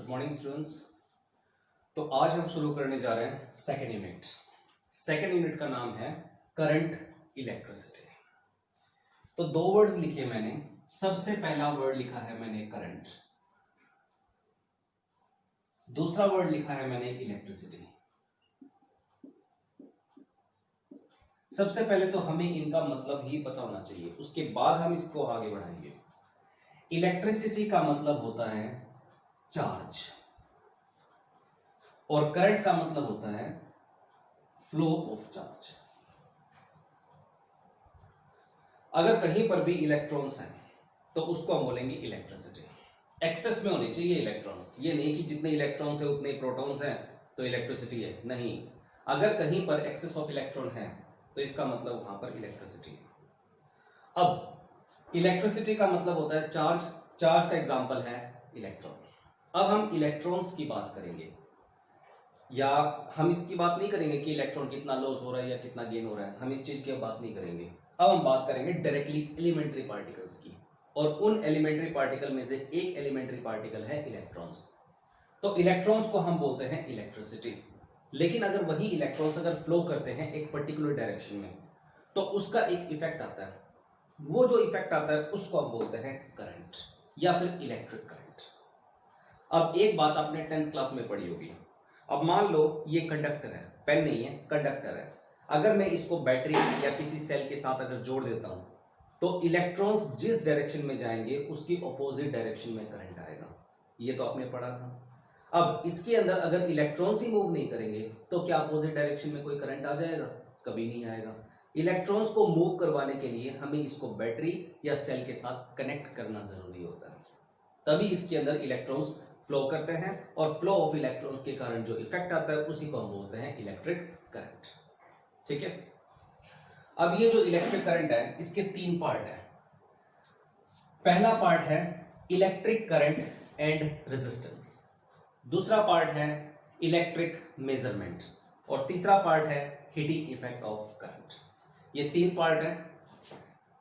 Good morning students. तो आज हम शुरू करने जा रहे हैं सेकेंड यूनिट। सेकेंड यूनिट का नाम है करंट इलेक्ट्रिसिटी। तो दो वर्ड्स लिखे मैंने। सबसे पहला वर्ड लिखा है मैंने करंट, दूसरा वर्ड लिखा है मैंने इलेक्ट्रिसिटी। सबसे पहले तो हमें इनका मतलब ही पता होना चाहिए, उसके बाद हम इसको आगे बढ़ाएंगे। इलेक्ट्रिसिटी का मतलब होता है चार्ज और करंट का मतलब होता है फ्लो ऑफ चार्ज। अगर कहीं पर भी इलेक्ट्रॉन्स हैं तो उसको हम बोलेंगे इलेक्ट्रिसिटी। एक्सेस में होने चाहिए इलेक्ट्रॉन्स, ये नहीं कि जितने इलेक्ट्रॉन्स हैं उतने प्रोटॉन्स हैं तो इलेक्ट्रिसिटी है, नहीं। अगर कहीं पर एक्सेस ऑफ इलेक्ट्रॉन है तो इसका मतलब वहां पर इलेक्ट्रिसिटी है। अब इलेक्ट्रिसिटी का मतलब होता है चार्ज, चार्ज का एग्जांपल है इलेक्ट्रॉन। अब हम इलेक्ट्रॉन्स की बात करेंगे, या हम इसकी बात नहीं करेंगे कि इलेक्ट्रॉन कितना लॉस हो रहा है या कितना गेन हो रहा है, हम इस चीज की बात नहीं करेंगे। अब हम बात करेंगे डायरेक्टली एलिमेंट्री पार्टिकल्स की, और उन एलिमेंट्री पार्टिकल में से एक एलिमेंट्री पार्टिकल है इलेक्ट्रॉन्स। तो इलेक्ट्रॉन्स को हम बोलते हैं इलेक्ट्रिसिटी। लेकिन अगर वही इलेक्ट्रॉन्स अगर फ्लो करते हैं एक पर्टिकुलर डायरेक्शन में तो उसका एक इफेक्ट आता है, वो जो इफेक्ट आता है उसको हम बोलते हैं करंट या फिर इलेक्ट्रिक करंट। अब एक बात आपने 10th क्लास में पढ़ी होगी। अब मान लो ये कंडक्टर है, पेन नहीं है, कंडक्टर है। अगर मैं इसको बैटरी या किसी सेल के साथ अगर जोड़ देता हूं तो इलेक्ट्रॉन्स जिस डायरेक्शन में जाएंगे उसकी ऑपोजिट डायरेक्शन में करंट आएगा। ये तो आपने पढ़ा था। अब इसके अंदर अगर इलेक्ट्रॉन्स ही मूव नहीं करेंगे तो क्या अपोजिट डायरेक्शन में कोई करंट आ जाएगा? कभी नहीं आएगा। इलेक्ट्रॉन्स को मूव करवाने के लिए हमें इसको बैटरी या सेल के साथ कनेक्ट करना जरूरी होता है, तभी इसके अंदर इलेक्ट्रॉन्स फ्लो करते हैं, और फ्लो ऑफ इलेक्ट्रॉन्स के कारण जो इफेक्ट आता है उसी को हम बोलते हैं इलेक्ट्रिक करंट। ठीक है। अब ये जो इलेक्ट्रिक करंट है इसके 3 पार्ट है। पहला पार्ट है इलेक्ट्रिक करंट एंड रेजिस्टेंस, दूसरा पार्ट है इलेक्ट्रिक मेजरमेंट, और तीसरा पार्ट है हीटिंग इफेक्ट ऑफ करंट। ये 3 पार्ट है।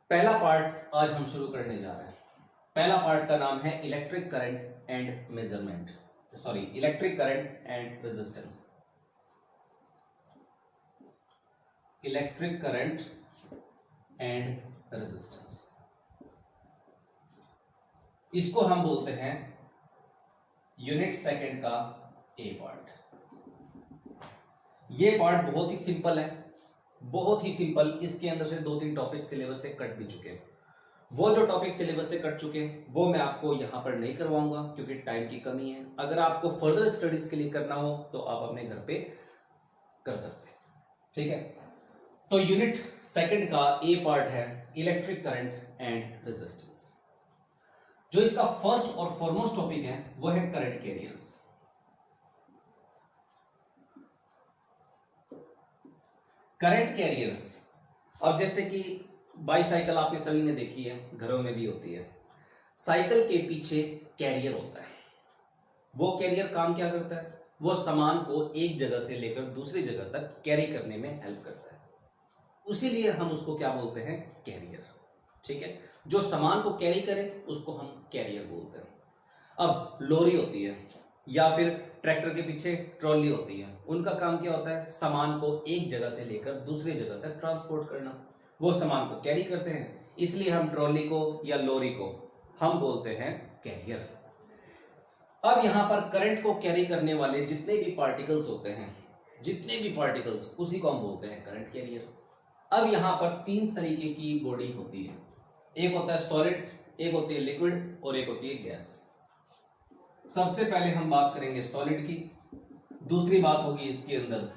पहला पार्ट आज हम शुरू करने जा रहे हैं। पहला पार्ट का नाम है electric current and measurement, sorry electric current and resistance. Electric current and resistance, इसको हम बोलते हैं यूनिट सेकंड का ए पार्ट। ये पार्ट बहुत ही सिंपल है, बहुत ही सिंपल। इसके अंदर से 2-3 टॉपिक सिलेबस से कट भी चुके हैं। वो जो टॉपिक सिलेबस से कट चुके हैं वो मैं आपको यहां पर नहीं करवाऊंगा क्योंकि टाइम की कमी है। अगर आपको फर्दर स्टडीज के लिए करना हो तो आप अपने घर पे कर सकते हैं। ठीक है। तो यूनिट सेकंड का ए पार्ट है इलेक्ट्रिक करंट एंड रेजिस्टेंस। जो इसका फर्स्ट और फॉरमोस्ट टॉपिक है वो है करंट कैरियर्स। करंट कैरियर्स, अब जैसे कि बाईसाइकिल आपने सभी ने देखी है, घरों में भी होती है। साइकिल के पीछे कैरियर होता है। वो कैरियर काम क्या करता है? वो सामान को एक जगह से लेकर दूसरी जगह तक कैरी करने में हेल्प करता है, उसीलिए हम उसको क्या बोलते हैं? कैरियर। ठीक है। जो सामान को कैरी करे उसको हम कैरियर बोलते हैं। अब लॉरी होती है या फिर ट्रैक्टर के पीछे ट्रॉली होती है, उनका काम क्या होता है? सामान को एक जगह से लेकर दूसरी जगह तक ट्रांसपोर्ट करना। वो सामान को कैरी करते हैं, इसलिए हम ट्रॉली को या लॉरी को हम बोलते हैं कैरियर। अब यहां पर करंट को कैरी करने वाले जितने भी पार्टिकल्स होते हैं, जितने भी पार्टिकल्स, उसी को हम बोलते हैं करंट कैरियर। अब यहां पर 3 तरीके की बॉडी होती है। एक होता है सॉलिड, एक होती है लिक्विड और एक होती है गैस। सबसे पहले हम बात करेंगे सॉलिड की, दूसरी बात होगी इसके अंदर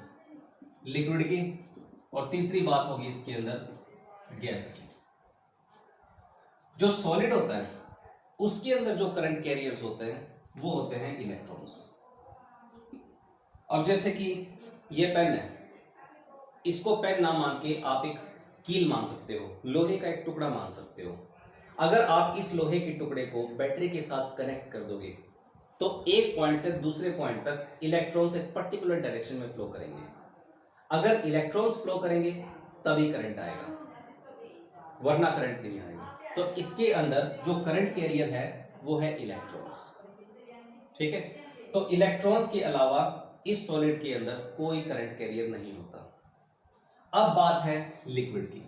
लिक्विड की, और तीसरी बात होगी इसके अंदर गैस की। जो सॉलिड होता है उसके अंदर जो करंट कैरियर्स होते हैं वो होते हैं इलेक्ट्रॉन्स। अब जैसे कि ये पेन है, इसको पेन ना मान के आप एक कील मान सकते हो, लोहे का एक टुकड़ा मान सकते हो। अगर आप इस लोहे के टुकड़े को बैटरी के साथ कनेक्ट कर दोगे तो एक पॉइंट से दूसरे पॉइंट तक इलेक्ट्रॉन्स एक पर्टिकुलर डायरेक्शन में फ्लो करेंगे। अगर इलेक्ट्रॉन्स फ्लो करेंगे तभी करंट आएगा, वरना करंट नहीं आएगा। तो इसके अंदर जो करंट कैरियर है वो है इलेक्ट्रॉन्स। ठीक है। तो इलेक्ट्रॉन्स के अलावा इस सॉलिड के अंदर कोई करंट कैरियर नहीं होता। अब बात है लिक्विड की।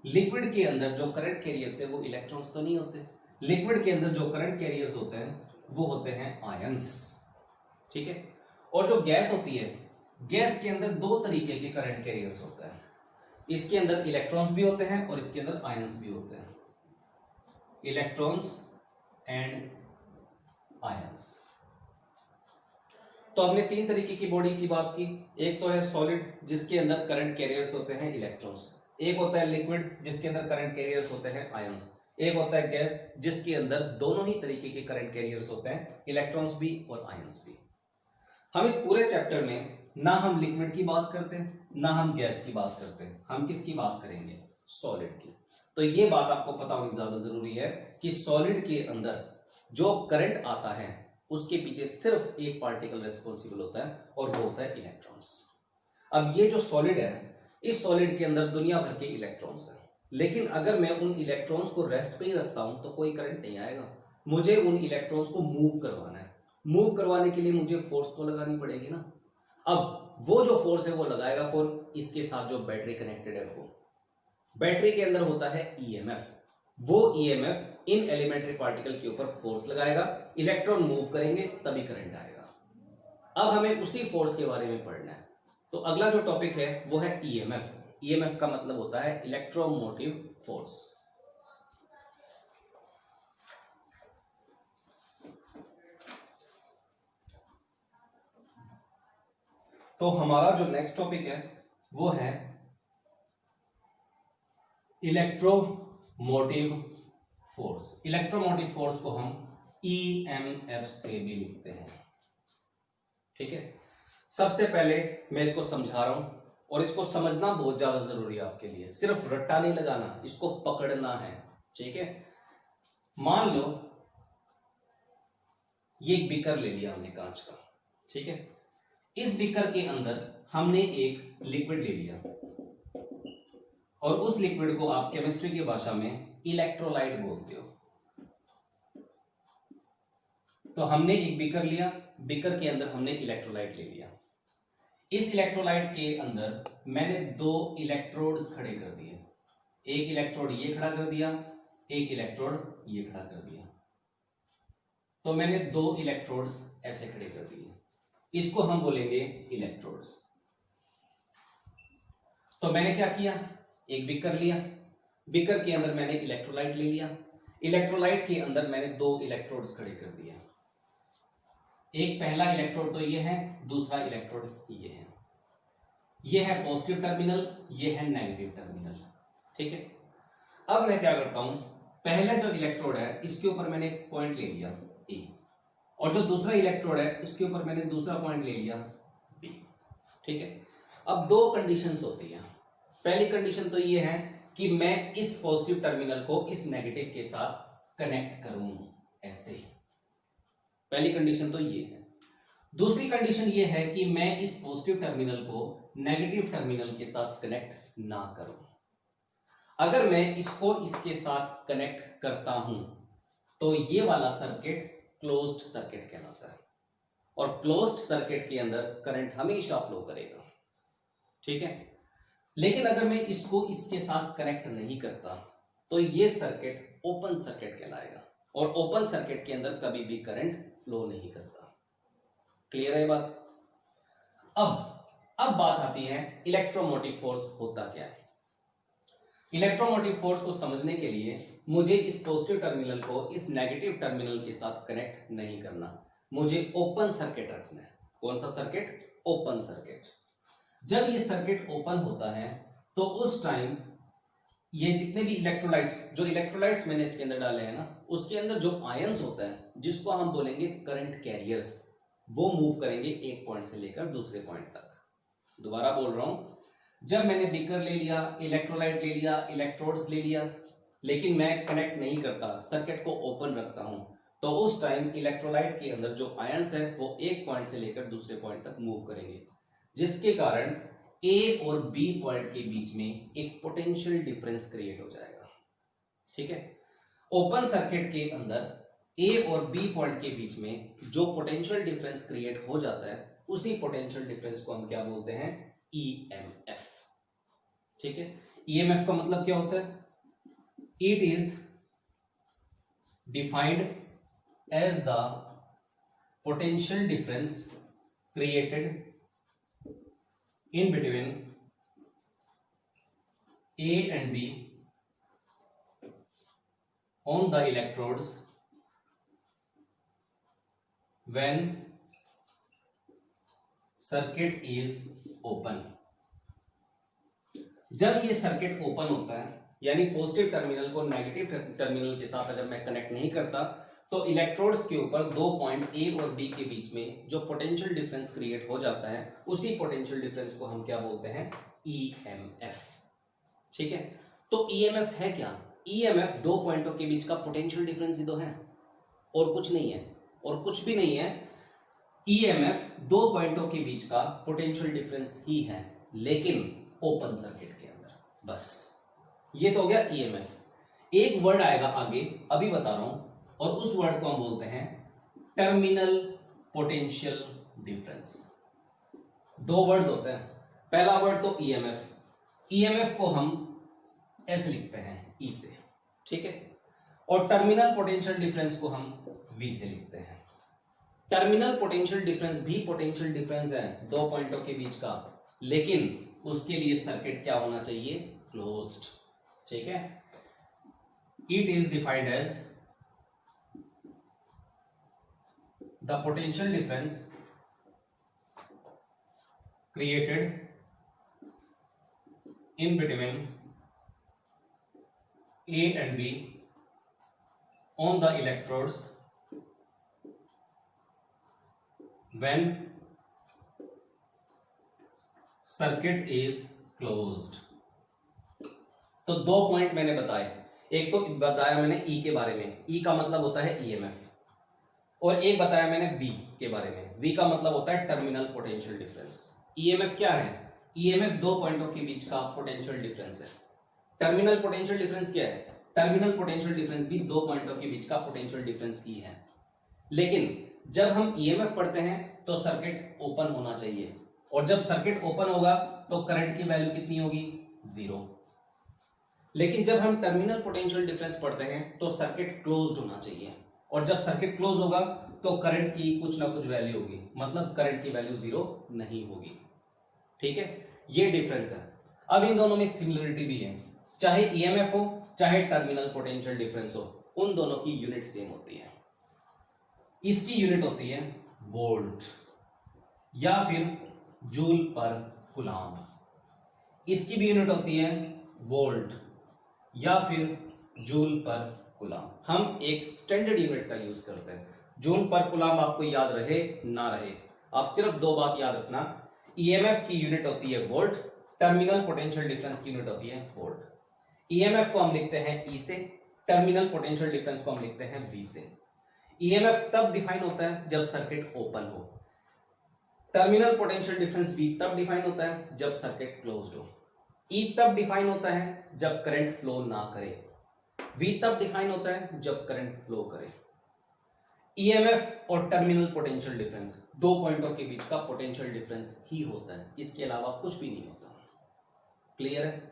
लिक्विड के अंदर जो करंट कैरियर्स है वो इलेक्ट्रॉन्स तो नहीं होते। लिक्विड के अंदर जो करंट कैरियर्स होते हैं वो होते हैं आयंस, ठीक है। और जो गैस होती है, गैस के अंदर दो तरीके के करंट कैरियर्स होते हैं। इसके अंदर इलेक्ट्रॉन्स भी होते हैं और इसके अंदर आयंस भी होते हैं। Electrons and ions. तो हमने तीन तरीके की बॉडी की बात की। एक तो है सॉलिड जिसके अंदर करंट कैरियर्स होते हैं इलेक्ट्रॉन्स, एक होता है लिक्विड जिसके अंदर करंट कैरियर्स होते हैं आयंस, एक होता है गैस जिसके अंदर दोनों ही तरीके के करंट कैरियर्स होते हैं, इलेक्ट्रॉन्स भी और आयंस भी। हम इस पूरे चैप्टर में ना हम लिक्विड की बात करते हैं ना हम गैस की बात करते हैं, हम किसकी बात करेंगे? सॉलिड की। तो ये बात आपको पता होनी ज्यादा जरूरी है कि सॉलिड के अंदर जो करंट आता है उसके पीछे सिर्फ एक पार्टिकल रेस्पॉन्सिबल होता है और वो होता है इलेक्ट्रॉन्स। अब ये जो सॉलिड है, इस सॉलिड के अंदर दुनिया भर के इलेक्ट्रॉन्स हैं, लेकिन अगर मैं उन इलेक्ट्रॉन्स को रेस्ट पे ही रखता हूं तो कोई करंट नहीं आएगा। मुझे उन इलेक्ट्रॉन्स को मूव करवाना है। मूव करवाने के लिए मुझे फोर्स तो लगानी पड़ेगी ना। अब वो जो फोर्स है वो लगाएगा कौन? इसके साथ जो बैटरी कनेक्टेड है वो। बैटरी के अंदर होता है ईएमएफ। वो ईएमएफ इन एलिमेंट्री पार्टिकल के ऊपर फोर्स लगाएगा, इलेक्ट्रॉन मूव करेंगे तभी करंट आएगा। अब हमें उसी फोर्स के बारे में पढ़ना है। तो अगला जो टॉपिक है वो है ईएमएफ। ईएमएफ का मतलब होता है इलेक्ट्रोमोटिव फोर्स। तो हमारा जो नेक्स्ट टॉपिक है वो है इलेक्ट्रोमोटिव फोर्स। इलेक्ट्रोमोटिव फोर्स को हम ईएमएफ से भी लिखते हैं, ठीक है। सबसे पहले मैं इसको समझा रहा हूं और इसको समझना बहुत ज्यादा जरूरी है आपके लिए। सिर्फ रट्टा नहीं लगाना, इसको पकड़ना है, ठीक है। मान लो ये एक बीकर ले लिया हमने कांच का, ठीक है। इस बीकर के अंदर हमने एक लिक्विड ले लिया और उस लिक्विड को आप केमिस्ट्री की भाषा में इलेक्ट्रोलाइट बोलते हो। तो हमने एक बीकर लिया, बीकर के अंदर हमने इलेक्ट्रोलाइट ले लिया। इस इलेक्ट्रोलाइट के अंदर मैंने दो इलेक्ट्रोड्स खड़े कर दिए। एक इलेक्ट्रोड ये खड़ा कर दिया, एक इलेक्ट्रोड ये खड़ा कर दिया। तो मैंने दो इलेक्ट्रोड्स ऐसे खड़े कर दिए, इसको हम बोलेंगे इलेक्ट्रोड्स। तो मैंने क्या किया? एक बीकर लिया, बीकर के अंदर मैंने इलेक्ट्रोलाइट ले लिया, इलेक्ट्रोलाइट के अंदर मैंने दो इलेक्ट्रोड्स खड़े कर दिए। एक पहला इलेक्ट्रोड तो ये है, दूसरा इलेक्ट्रोड ये है। ये है पॉजिटिव टर्मिनल, ये है नेगेटिव टर्मिनल, ठीक है। अब मैं क्या करता हूं, पहले जो इलेक्ट्रोड है इसके ऊपर मैंने एक पॉइंट ले लिया ए, और जो दूसरा इलेक्ट्रोड है इसके ऊपर मैंने दूसरा पॉइंट ले लिया बी, ठीक है। अब दो कंडीशंस होती हैं। पहली कंडीशन तो ये है कि मैं इस पॉजिटिव टर्मिनल को इस नेगेटिव के साथ कनेक्ट करूं, ऐसे ही। पहली कंडीशन तो ये है। दूसरी कंडीशन ये है कि मैं इस पॉजिटिव टर्मिनल को नेगेटिव टर्मिनल के साथ कनेक्ट ना करूं। अगर मैं इसको इसके साथ कनेक्ट करता हूं तो ये वाला सर्किट क्लोज्ड सर्किट कहलाता है, और क्लोज्ड सर्किट के अंदर करंट हमेशा फ्लो करेगा, ठीक है। लेकिन अगर मैं इसको इसके साथ कनेक्ट नहीं करता तो ये सर्किट ओपन सर्किट कहलाएगा, और ओपन सर्किट के अंदर कभी भी करंट फ्लो नहीं करता। क्लियर है बात? अब बात आती है इलेक्ट्रोमोटिव फोर्स होता क्या है। इलेक्ट्रोमोटिव फोर्स को समझने के लिए मुझे इस पॉजिटिव टर्मिनल को इस नेगेटिव टर्मिनल के साथ कनेक्ट नहीं करना, मुझे ओपन सर्किट रखना है। कौन सा सर्किट? Open circuit. जब ये सर्किट ओपन होता है तो उस टाइम ये जितने भी इलेक्ट्रोलाइट्स मैंने इसके अंदर डाले हैं ना, उसके अंदर जो आयंस होता है जिसको हम बोलेंगे करंट कैरियर्स, वो मूव करेंगे एक पॉइंट से लेकर दूसरे पॉइंट तक। दोबारा बोल रहा हूं, जब मैंने बीकर ले लिया, इलेक्ट्रोलाइट ले लिया, इलेक्ट्रोड्स ले लिया, लेकिन मैं कनेक्ट नहीं करता, सर्किट को ओपन रखता हूं, तो उस टाइम इलेक्ट्रोलाइट के अंदर जो आयंस है वो एक पॉइंट से लेकर दूसरे पॉइंट तक मूव करेंगे, जिसके कारण ए और बी पॉइंट के बीच में एक पोटेंशियल डिफरेंस क्रिएट हो जाएगा, ठीक है। ओपन सर्किट के अंदर ए और बी पॉइंट के बीच में जो पोटेंशियल डिफरेंस क्रिएट हो जाता है उसी पोटेंशियल डिफरेंस को हम क्या बोलते हैं? ईएमएफ। ठीक है, ईएमएफ का मतलब क्या होता है? It is defined as the potential difference created in between A and B on the electrodes when circuit is open। जब ये सर्किट ओपन होता है, यानी पॉजिटिव टर्मिनल को नेगेटिव टर्मिनल के साथ अगर मैं कनेक्ट नहीं करता, तो इलेक्ट्रोड्स के ऊपर दो पॉइंट A और B के बीच में जो पोटेंशियल डिफरेंस क्रिएट हो जाता है उसी पोटेंशियल डिफरेंस को हम क्या बोलते हैं? EMF। ठीक है, तो ईएमएफ है क्या? ईएमएफ दो पॉइंटों के बीच का पोटेंशियल डिफरेंस ही तो है, और कुछ नहीं है, और कुछ भी नहीं है। ईएमएफ दो पॉइंटों के बीच का पोटेंशियल डिफरेंस ही है, लेकिन ओपन सर्किट के अंदर। बस ये तो हो गया ईएमएफ। एक वर्ड आएगा आगे, अभी बता रहा हूं, और उस वर्ड को हम बोलते हैं टर्मिनल पोटेंशियल डिफरेंस। दो वर्ड्स होते हैं, पहला वर्ड तो ईएमएफ। ईएमएफ को हम ऐसे लिखते हैं ई से, ठीक है, और टर्मिनल पोटेंशियल डिफरेंस को हम वी से लिखते हैं। टर्मिनल पोटेंशियल डिफरेंस भी पोटेंशियल डिफरेंस है दो पॉइंटों के बीच का, लेकिन उसके लिए सर्किट क्या होना चाहिए? क्लोज्ड। ठीक है, it is defined as the potential difference created in between A and B on the electrodes when circuit is closed। तो दो पॉइंट मैंने बताए, एक तो बताया मैंने E के बारे में, E का मतलब होता है EMF, और एक बताया मैंने V के बारे में, V का मतलब होता है टर्मिनल पोटेंशियल डिफरेंस। EMF क्या है? ईएमएफ दो पॉइंटों के बीच का पोटेंशियल डिफरेंस है। टर्मिनल पोटेंशियल डिफरेंस क्या है? टर्मिनल पोटेंशियल डिफरेंस भी दो पॉइंटों के बीच का पोटेंशियल डिफरेंस ही है, लेकिन जब हम ईएमएफ पढ़ते हैं तो सर्किट ओपन होना चाहिए, और जब सर्किट ओपन होगा तो करंट की वैल्यू कितनी होगी? 0। लेकिन जब हम टर्मिनल पोटेंशियल डिफरेंस पढ़ते हैं तो सर्किट क्लोज्ड होना चाहिए, और जब सर्किट क्लोज होगा तो करंट की कुछ ना कुछ वैल्यू होगी, मतलब करंट की वैल्यू 0 नहीं होगी। ठीक है, ये डिफरेंस है। अब इन दोनों में एक सिमिलरिटी भी है, चाहे ईएमएफ हो चाहे टर्मिनल पोटेंशियल डिफरेंस हो, उन दोनों की यूनिट सेम होती है। इसकी यूनिट होती है वोल्ट या फिर जूल पर कूलम्ब, इसकी भी यूनिट होती है वोल्ट या फिर जूल पर कूलम्ब। हम एक स्टैंडर्ड यूनिट का यूज करते हैं। जूल पर कूलम्ब आपको याद रहे ना रहे, आप सिर्फ दो बात याद रखना, ईएमएफ की यूनिट होती है वोल्ट, टर्मिनल पोटेंशियल डिफरेंस की यूनिट होती है वोल्ट। ईएमएफ को हम लिखते हैं ई से, टर्मिनल पोटेंशियल डिफरेंस को हम लिखते हैं वी से। ईएमएफ तब डिफाइन होता है जब सर्किट ओपन हो, टर्मिनल पोटेंशियल डिफरेंस वी तब डिफाइन होता है जब सर्किट क्लोज्ड हो, ई तब डिफाइन होता है जब करंट फ्लो ना करे, वी तब डिफाइन होता है जब करंट फ्लो करे। ईएमएफ और टर्मिनल पोटेंशियल डिफरेंस दो पॉइंटों के बीच का पोटेंशियल डिफरेंस ही होता है, इसके अलावा कुछ भी नहीं होता। क्लियर है?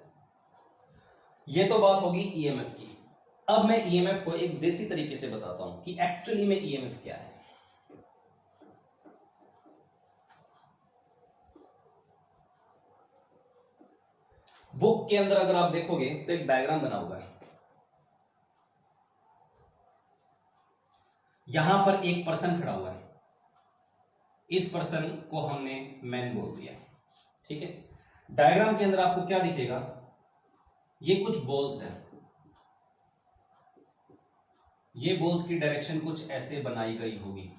ये तो बात होगी ईएमएफ की। अब मैं ईएमएफ को एक देसी तरीके से बताता हूं कि एक्चुअली में ईएमएफ क्या है। बुक के अंदर अगर आप देखोगे तो एक डायग्राम बना हुआ है, यहां पर एक पर्सन खड़ा हुआ है, इस पर्सन को हमने मैन बोल दिया। ठीक है, डायग्राम के अंदर आपको क्या दिखेगा? ये कुछ बॉल्स हैं, ये बॉल्स की डायरेक्शन कुछ ऐसे बनाई गई होगी,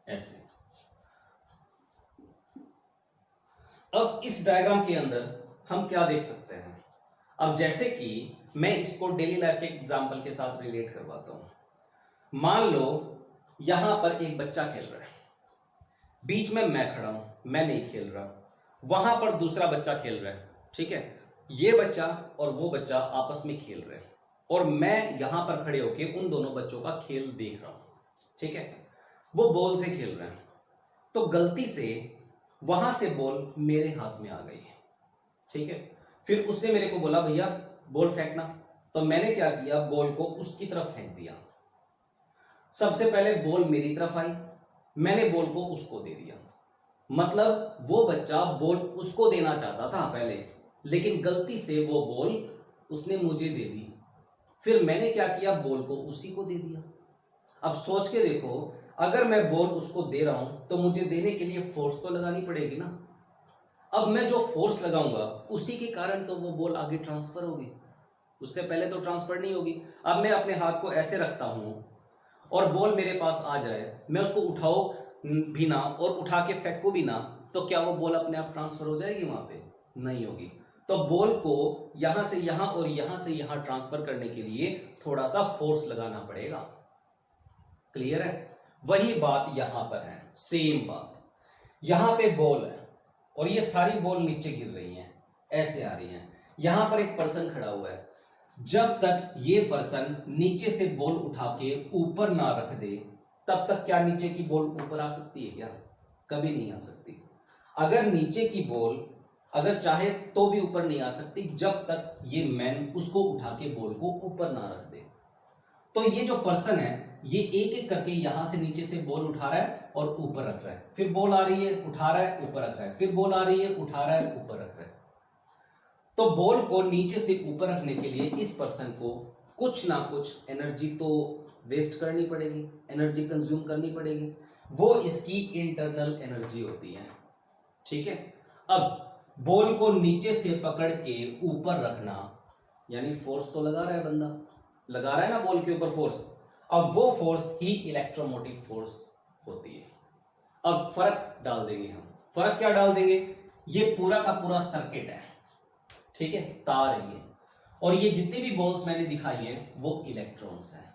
ऐसे। अब इस डायग्राम के अंदर हम क्या देख सकते हैं? अब जैसे कि मैं इसको डेली लाइफ के एग्जांपल के साथ रिलेट करवाता हूं। मान लो यहां पर एक बच्चा खेल रहा है, बीच में मैं खड़ा हूं, मैं नहीं खेल रहा, वहां पर दूसरा बच्चा खेल रहा है। ठीक है, ये बच्चा और वो बच्चा आपस में खेल रहे हैं। और मैं यहां पर खड़े होके उन दोनों बच्चों का खेल देख रहा हूं, ठीक है। वो बॉल से खेल रहे हैं, तो गलती से वहां से बॉल मेरे हाथ में आ गई है, ठीक है। फिर उसने मेरे को बोला भैया बॉल फेंकना, तो मैंने क्या किया, बॉल को उसकी तरफ फेंक दिया। सबसे पहले बॉल मेरी तरफ आई, मैंने बॉल को उसको दे दिया। मतलब वो बच्चा बॉल उसको देना चाहता था पहले, लेकिन गलती से वो बॉल उसने मुझे दे दी। फिर मैंने क्या किया, बॉल को उसी को दे दिया। अब सोच के देखो, अगर मैं बॉल उसको दे रहा हूं तो मुझे देने के लिए फोर्स तो लगानी पड़ेगी ना। अब मैं जो फोर्स लगाऊंगा उसी के कारण तो वो बॉल आगे ट्रांसफर होगी, उससे पहले तो ट्रांसफर नहीं होगी। अब मैं अपने हाथ को ऐसे रखता हूं और बॉल मेरे पास आ जाए, मैं उसको उठाओ भी ना और उठा के फेंको भी ना, तो क्या वो बॉल अपने आप ट्रांसफर हो जाएगी? वहां पे नहीं होगी। तो बॉल को यहां से यहां और यहां से यहां ट्रांसफर करने के लिए थोड़ा सा फोर्स लगाना पड़ेगा। क्लियर है? वही बात यहां पर है, सेम बात। यहां पे बॉल है और ये सारी बॉल नीचे गिर रही हैं, ऐसे आ रही हैं। यहां पर एक पर्सन खड़ा हुआ है, जब तक ये पर्सन नीचे से बॉल उठा के ऊपर ना रख दे, तब तक क्या नीचे की बॉल ऊपर आ सकती है क्या? कभी नहीं आ सकती। अगर नीचे की बॉल अगर चाहे तो भी ऊपर नहीं आ सकती, जब तक ये मैन उसको उठा के बॉल को ऊपर ना रख दे। तो ये जो पर्सन है, ये एक एक करके यहां से नीचे से बॉल उठा रहा है और ऊपर रख रहा है, फिर बॉल आ रही है उठा रहा है ऊपर रख रहा है, फिर बॉल आ रही है उठा रहा है ऊपर रख रहा है। तो बॉल को नीचे से ऊपर रखने के लिए इस पर्सन को कुछ ना कुछ एनर्जी तो वेस्ट करनी पड़ेगी, एनर्जी कंज्यूम करनी पड़ेगी। वो इसकी इंटरनल एनर्जी होती है, ठीक है। अब बॉल को नीचे से पकड़ के ऊपर रखना, यानी फोर्स तो लगा रहा है बंदा, लगा रहा है ना बॉल के ऊपर फोर्स। अब वो फोर्स ही इलेक्ट्रोमोटिव फोर्स होती है। अब फर्क डाल देंगे हम। फर्क क्या डाल देंगे? ये पूरा का पूरा सर्किट है, ठीक है, तार है ये, और ये जितनी भी बॉल्स मैंने दिखाई है वो इलेक्ट्रॉन्स हैं।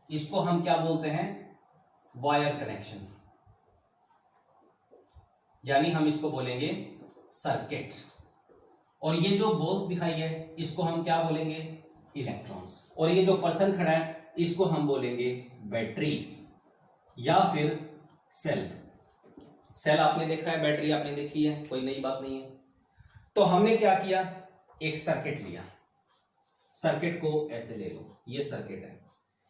इसको हम क्या बोलते हैं? वायर कनेक्शन, यानी हम इसको बोलेंगे सर्किट। और ये जो बॉल्स दिखाई है इसको हम क्या बोलेंगे? इलेक्ट्रॉन्स। और ये जो पर्सन खड़ा है इसको हम बोलेंगे बैटरी या फिर सेल। सेल आपने देखा है, बैटरी आपने देखी है, कोई नई बात नहीं है। तो हमने क्या किया, एक सर्किट लिया, सर्किट को ऐसे ले लो, ये सर्किट है।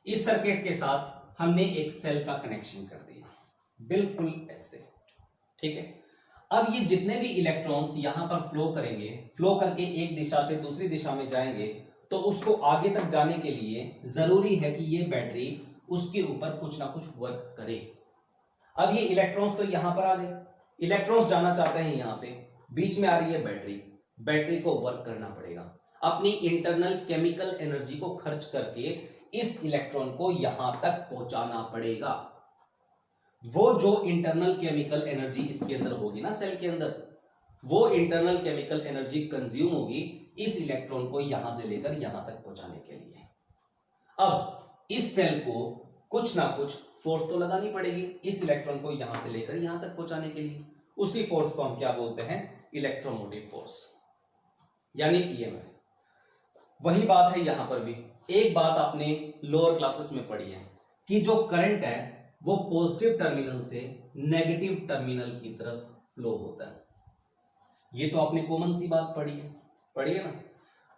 इस सर्किट के साथ हमने एक सेल का कनेक्शन कर दिया, बिल्कुल ऐसे, ठीक है। अब ये जितने भी इलेक्ट्रॉन्स यहां पर फ्लो करेंगे, फ्लो करके एक दिशा से दूसरी दिशा में जाएंगे, तो उसको आगे तक जाने के लिए जरूरी है कि ये बैटरी उसके ऊपर कुछ ना कुछ वर्क करे। अब ये इलेक्ट्रॉन्स तो यहां पर आ गए, इलेक्ट्रॉन्स जाना चाहते हैं यहां पे, बीच में आ रही है बैटरी, बैटरी को वर्क करना पड़ेगा, अपनी इंटरनल केमिकल एनर्जी को खर्च करके इस इलेक्ट्रॉन को यहां तक पहुंचाना पड़ेगा। वो जो इंटरनल केमिकल एनर्जी इसके अंदर होगी ना सेल के अंदर, वो इंटरनल केमिकल एनर्जी कंज्यूम होगी इस इलेक्ट्रॉन को यहां से लेकर यहां तक पहुंचाने के लिए। अब इस सेल को कुछ ना कुछ फोर्स तो लगानी पड़ेगी इस इलेक्ट्रॉन को यहां से लेकर यहां तक पहुंचाने के लिए। उसी फोर्स को हम क्या बोलते हैं? इलेक्ट्रोमोटिव फोर्स, यानी ईएमएफ। वही बात है यहां पर भी। एक बात आपने लोअर क्लासेस में पढ़ी है कि जो करंट है वो पॉजिटिव टर्मिनल से नेगेटिव टर्मिनल की तरफ फ्लो होता है। ये तो आपने कॉमन सी बात पढ़ी है ना।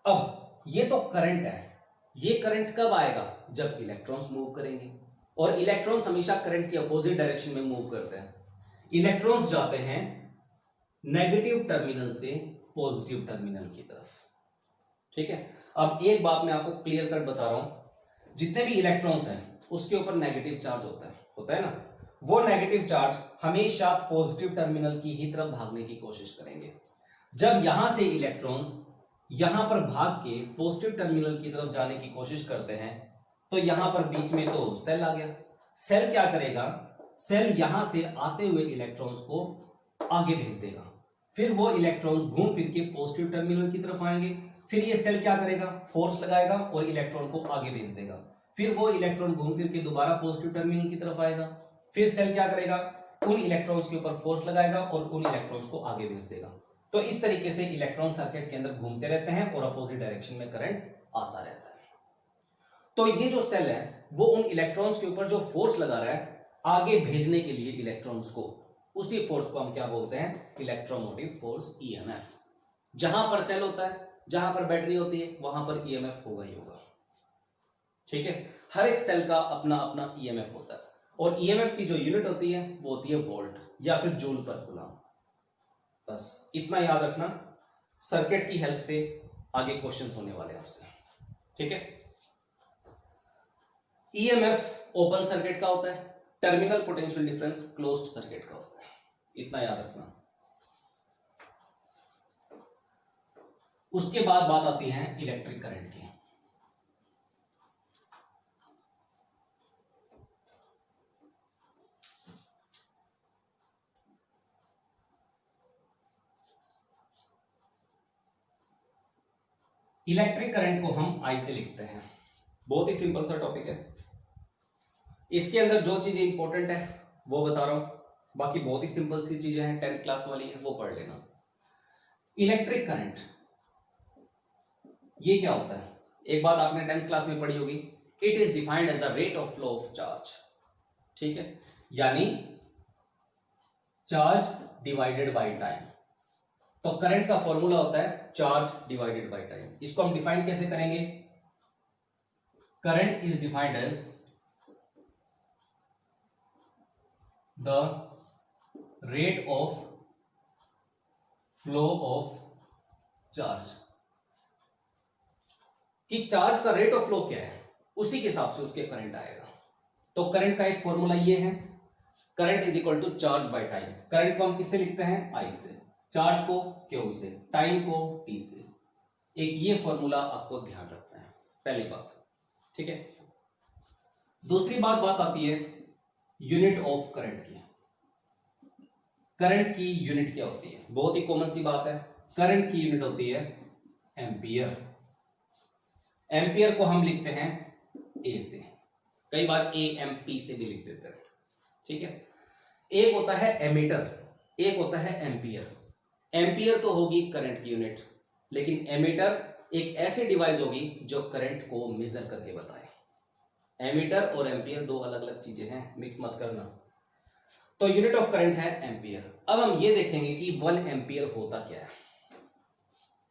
अब ये तो करंट है, ये करंट कब आएगा? जब इलेक्ट्रॉन्स मूव करेंगे, और इलेक्ट्रॉन्स हमेशा करंट की अपोजिट डायरेक्शन में मूव करते हैं। इलेक्ट्रॉन्स जाते हैं नेगेटिव टर्मिनल से पॉजिटिव टर्मिनल की तरफ, ठीक है। अब एक बात मैं आपको क्लियर कट बता रहा हूं, जितने भी इलेक्ट्रॉन्स हैं उसके ऊपर नेगेटिव चार्ज होता है ना, वो नेगेटिव चार्ज हमेशा पॉजिटिव टर्मिनल की ही तरफ भागने की कोशिश करेंगे। जब यहां से इलेक्ट्रॉन्स यहां पर भाग के पॉजिटिव टर्मिनल की तरफ जाने की कोशिश करते हैं, तो यहां पर बीच में तो सेल आ गया। सेल क्या करेगा? सेल यहां से आते हुए इलेक्ट्रॉन्स को आगे भेज देगा, फिर वो इलेक्ट्रॉन्स घूम फिर के पॉजिटिव टर्मिनल की तरफ आएंगे, फिर ये सेल क्या करेगा? फोर्स लगाएगा और इलेक्ट्रॉन को आगे भेज देगा, फिर वो इलेक्ट्रॉन घूम फिर के दोबारा पॉजिटिव टर्मिनल की तरफ आएगा, फिर सेल क्या करेगा? उन इलेक्ट्रॉन्स के ऊपर फोर्स लगाएगा और उन इलेक्ट्रॉन्स को आगे भेज देगा। तो इस तरीके से इलेक्ट्रॉन सर्किट के अंदर घूमते रहते हैं और अपोजिट डायरेक्शन में करंट आता रहता है। तो ये जो सेल है वो उन इलेक्ट्रॉन्स के ऊपर जो फोर्स लगा रहा है आगे भेजने के लिए इलेक्ट्रॉन्स को, उसी फोर्स को हम क्या बोलते हैं, इलेक्ट्रोमोटिव फोर्स, ईएमएफ। जहां पर सेल होता है, जहां पर बैटरी होती है, वहां पर ईएमएफ होगा ही होगा। ठीक है, हर एक सेल का अपना अपना ईएमएफ होता है, और ईएमएफ की जो यूनिट होती है वो होती है वोल्ट या फिर जूल पर कूलम। बस इतना याद रखना, सर्किट की हेल्प से आगे क्वेश्चंस होने वाले आपसे। ठीक है, ईएमएफ ओपन सर्किट का होता है, terminal potential difference closed circuit का होता है, इतना याद रखना। उसके बाद बात आती है इलेक्ट्रिक करंट की। इलेक्ट्रिक करंट को हम आई से लिखते हैं, बहुत ही सिंपल सा टॉपिक है। इसके अंदर जो चीजें इंपॉर्टेंट है वो बता रहा हूं, बाकी बहुत ही सिंपल सी चीजें हैं, 10th क्लास वाली है, वो पढ़ लेना। इलेक्ट्रिक करंट ये क्या होता है, एक बात आपने 10th क्लास में पढ़ी होगी, it is defined as the rate of flow of charge. ठीक है, यानी चार्ज डिवाइडेड बाय टाइम। तो करंट का फॉर्मूला होता है चार्ज डिवाइडेड बाय टाइम। इसको हम डिफाइन कैसे करेंगे, current is defined as the rate of flow of charge, कि चार्ज का रेट ऑफ फ्लो क्या है उसी के हिसाब से उसके करंट आएगा। तो करंट का एक फॉर्मूला ये है, current is equal to charge by time. Current को हम किससे लिखते हैं, आई से, चार्ज को क्यू से, टाइम को टी से। एक ये फॉर्मूला आपको ध्यान रखना है, पहली बात। ठीक है, दूसरी बात आती है यूनिट ऑफ करंट की। करंट की यूनिट क्या होती है, बहुत ही कॉमन सी बात है, करंट की यूनिट होती है एम्पियर। एम्पियर को हम लिखते हैं ए से, कई बार ए एम पी से भी लिख देते हैं। ठीक है, एक होता है एमीटर, एक होता है एम्पियर। एम्पियर तो होगी करंट की यूनिट, लेकिन एमीटर एक ऐसी डिवाइस होगी जो करंट को मेजर करके बताए। एमीटर और एम्पियर दो अलग अलग चीजें हैं, मिक्स मत करना। तो यूनिट ऑफ करंट है एम्पियर। अब हम ये देखेंगे कि 1 एम्पियर होता क्या है।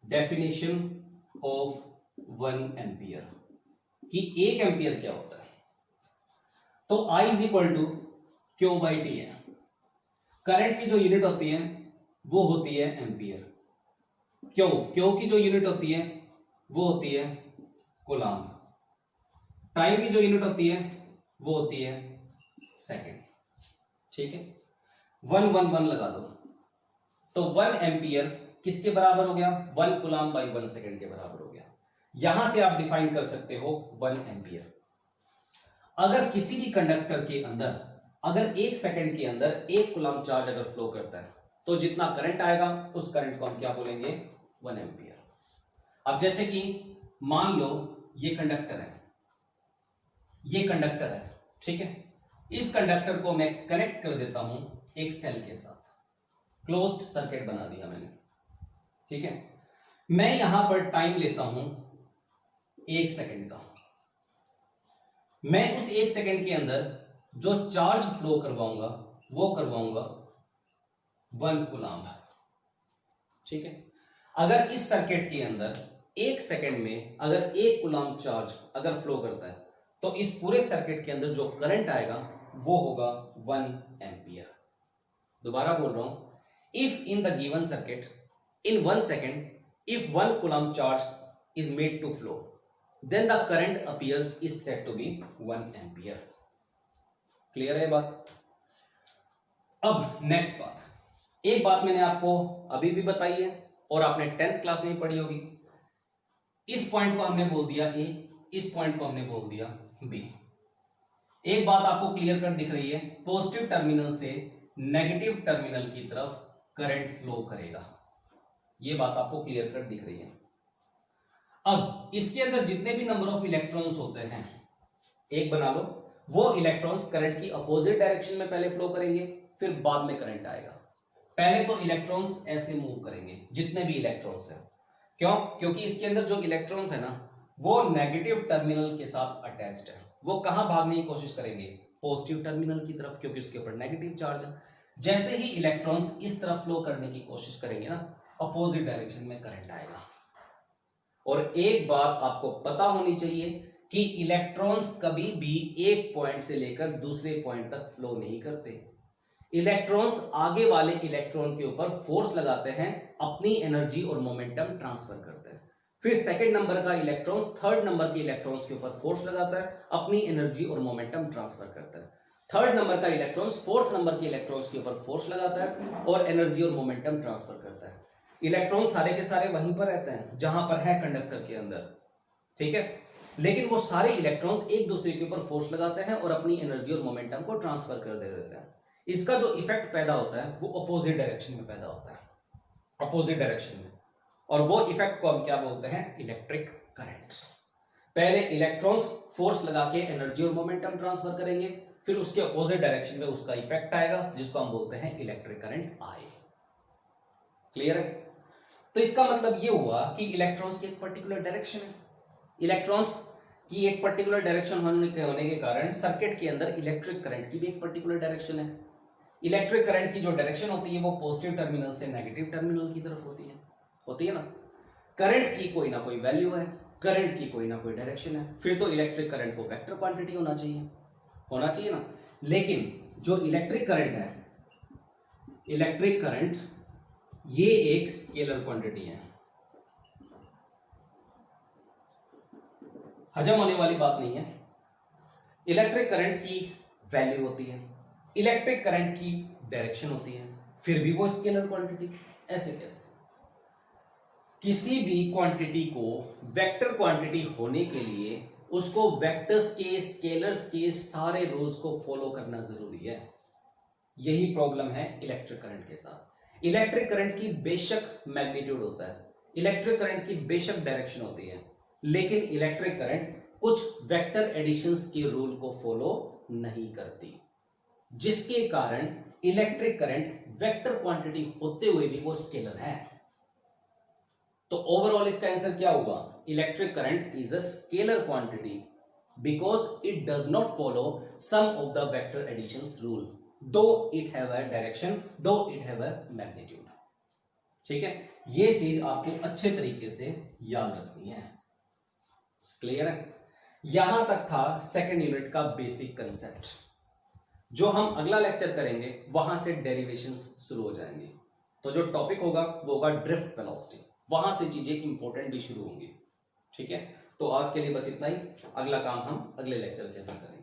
डेफिनेशन ऑफ 1 एम्पियर, कि 1 एम्पियर क्या होता है। तो I is equal to Q by T है। करंट की जो यूनिट होती है वो होती है एम्पियर। क्यू की जो यूनिट होती है वो होती है कूलम्ब। टाइम की जो यूनिट होती है वो होती है सेकंड। ठीक है, 1 1 1 लगा दो, तो 1 एम्पियर किसके बराबर हो गया, 1 कूलम्ब बाई 1 सेकंड के बराबर हो गया। यहां से आप डिफाइन कर सकते हो 1 एम्पियर। अगर किसी भी कंडक्टर के अंदर अगर 1 सेकंड के अंदर 1 कूलम्ब चार्ज अगर फ्लो करता है तो जितना करंट आएगा उस करंट को हम क्या बोलेंगे, 1 एम्पियर। अब जैसे कि मान लो ये कंडक्टर है, ये कंडक्टर है, ठीक है, इस कंडक्टर को मैं कनेक्ट कर देता हूं एक सेल के साथ, क्लोज्ड सर्किट बना दिया मैंने। ठीक है, मैं यहां पर टाइम लेता हूं 1 सेकंड का। मैं उस 1 सेकंड के अंदर जो चार्ज फ्लो करवाऊंगा वो करवाऊंगा 1 कूलम्ब। ठीक है, अगर इस सर्किट के अंदर 1 सेकंड में अगर 1 कूलम्ब चार्ज अगर फ्लो करता है तो इस पूरे सर्किट के अंदर जो करंट आएगा वो होगा 1 एम्पियर। दोबारा बोल रहा हूं, if in the given circuit in 1 second if 1 coulomb charge is made to flow then the current appears is said to be 1 ampere। Clear है बात। अब नेक्स्ट बात, एक बात मैंने आपको अभी भी बताई है और आपने 10th क्लास में पढ़ी होगी। इस पॉइंट को हमने बोल दिया ए, इस पॉइंट को हमने बोल दिया बी। एक बात आपको क्लियर कट दिख रही है, पॉजिटिव टर्मिनल से नेगेटिव टर्मिनल की तरफ करंट फ्लो करेगा, ये बात आपको क्लियर कट दिख रही है। अब इसके अंदर जितने भी नंबर ऑफ इलेक्ट्रॉन्स होते हैं एक बना लो, वो इलेक्ट्रॉन्स करंट की अपोजिट डायरेक्शन में पहले फ्लो करेंगे, फिर बाद में करंट आएगा। पहले तो इलेक्ट्रॉन्स ऐसे मूव करेंगे जितने भी इलेक्ट्रॉन्स हैं। क्यों? क्योंकि इसके अंदर जो इलेक्ट्रॉन्स है ना वो नेगेटिव टर्मिनल के साथ अटैच्ड है, वो कहां भागने की कोशिश करेंगे, पॉजिटिव टर्मिनल की तरफ, क्योंकि उसके ऊपर नेगेटिव चार्ज है। जैसे ही इलेक्ट्रॉन्स इस तरफ फ्लो करने की कोशिश करेंगे ना, अपोजिट डायरेक्शन में करंट आएगा। और एक बात आपको पता होनी चाहिए कि इलेक्ट्रॉन्स कभी भी एक पॉइंट से लेकर दूसरे पॉइंट तक फ्लो नहीं करते। इलेक्ट्रॉन्स आगे वाले इलेक्ट्रॉन के ऊपर फोर्स लगाते हैं, अपनी एनर्जी और मोमेंटम ट्रांसफर करते हैं। फिर सेकंड नंबर का इलेक्ट्रॉन्स थर्ड नंबर के इलेक्ट्रॉन्स के ऊपर फोर्स लगाता है, अपनी एनर्जी और मोमेंटम ट्रांसफर करता है। थर्ड नंबर का इलेक्ट्रॉन्स फोर्थ नंबर के इलेक्ट्रॉन्स के ऊपर फोर्स लगाता है और एनर्जी और मोमेंटम ट्रांसफर करता है। इलेक्ट्रॉन सारे के सारे वहीं पर रहते हैं जहां पर है कंडक्टर के अंदर, ठीक है, लेकिन वो सारे इलेक्ट्रॉन्स एक दूसरे के ऊपर फोर्स लगाते हैं और अपनी एनर्जी और मोमेंटम को ट्रांसफर कर देते हैं। इसका जो इफेक्ट पैदा होता है वो अपोजिट डायरेक्शन में पैदा होता है, अपोजिट डायरेक्शन में, और वो इफेक्ट को हम क्या बोलते हैं, इलेक्ट्रिक करंट। पहले इलेक्ट्रॉन्स फोर्स लगा के एनर्जी और मोमेंटम ट्रांसफर करेंगे, फिर उसके अपोजिट डायरेक्शन में उसका इफेक्ट आएगा जिसको हम बोलते हैं इलेक्ट्रिक करंट आए। क्लियर है? तो इसका मतलब ये हुआ कि इलेक्ट्रॉन्स की एक पर्टिकुलर डायरेक्शन है, इलेक्ट्रॉन्स की एक पर्टिकुलर डायरेक्शन होने के कारण सर्किट के अंदर इलेक्ट्रिक करंट की भी एक पर्टिकुलर डायरेक्शन है। इलेक्ट्रिक करंट की जो डायरेक्शन होती है वो पॉजिटिव टर्मिनल से नेगेटिव टर्मिनल की तरफ होती है ना। करंट की कोई ना कोई वैल्यू है, करंट की कोई ना कोई डायरेक्शन है, फिर तो इलेक्ट्रिक करंट को वेक्टर क्वांटिटी होना चाहिए ना। लेकिन जो इलेक्ट्रिक करंट है, इलेक्ट्रिक करंट ये एक स्केलर क्वांटिटी है, हजम होने वाली बात नहीं है। इलेक्ट्रिक करंट की वैल्यू होती है, इलेक्ट्रिक करंट की डायरेक्शन होती है, फिर भी वो स्केलर क्वांटिटी। ऐसे कैसे? किसी भी क्वांटिटी को वेक्टर क्वांटिटी होने के लिए उसको वेक्टर्स के, स्केलर्स के सारे रूल्स को फॉलो करना जरूरी है। यही प्रॉब्लम है इलेक्ट्रिक करंट के साथ। इलेक्ट्रिक करंट की बेशक मैग्नीट्यूड होता है, इलेक्ट्रिक करंट की बेशक डायरेक्शन होती है, लेकिन इलेक्ट्रिक करंट कुछ वेक्टर एडिशंस के रूल को फॉलो नहीं करती, जिसके कारण इलेक्ट्रिक करंट वेक्टर क्वांटिटी होते हुए भी वो स्केलर है। तो ओवरऑल इसका आंसर क्या होगा? Electric current is a scalar quantity because it does not follow some of the vector additions rule, though it have a direction, though it have a magnitude. ठीक है, ये चीज आपको अच्छे तरीके से याद रखनी है। क्लियर है? यहां तक था सेकंड यूनिट का बेसिक कंसेप्ट। जो हम अगला लेक्चर करेंगे वहां से डेरिवेशंस शुरू हो जाएंगे। तो जो टॉपिक होगा वो होगा ड्रिफ्ट वेलोसिटी, वहां से चीजें इंपॉर्टेंट भी शुरू होंगी। ठीक है, तो आज के लिए बस इतना ही, अगला काम हम अगले लेक्चर के अंदर करेंगे।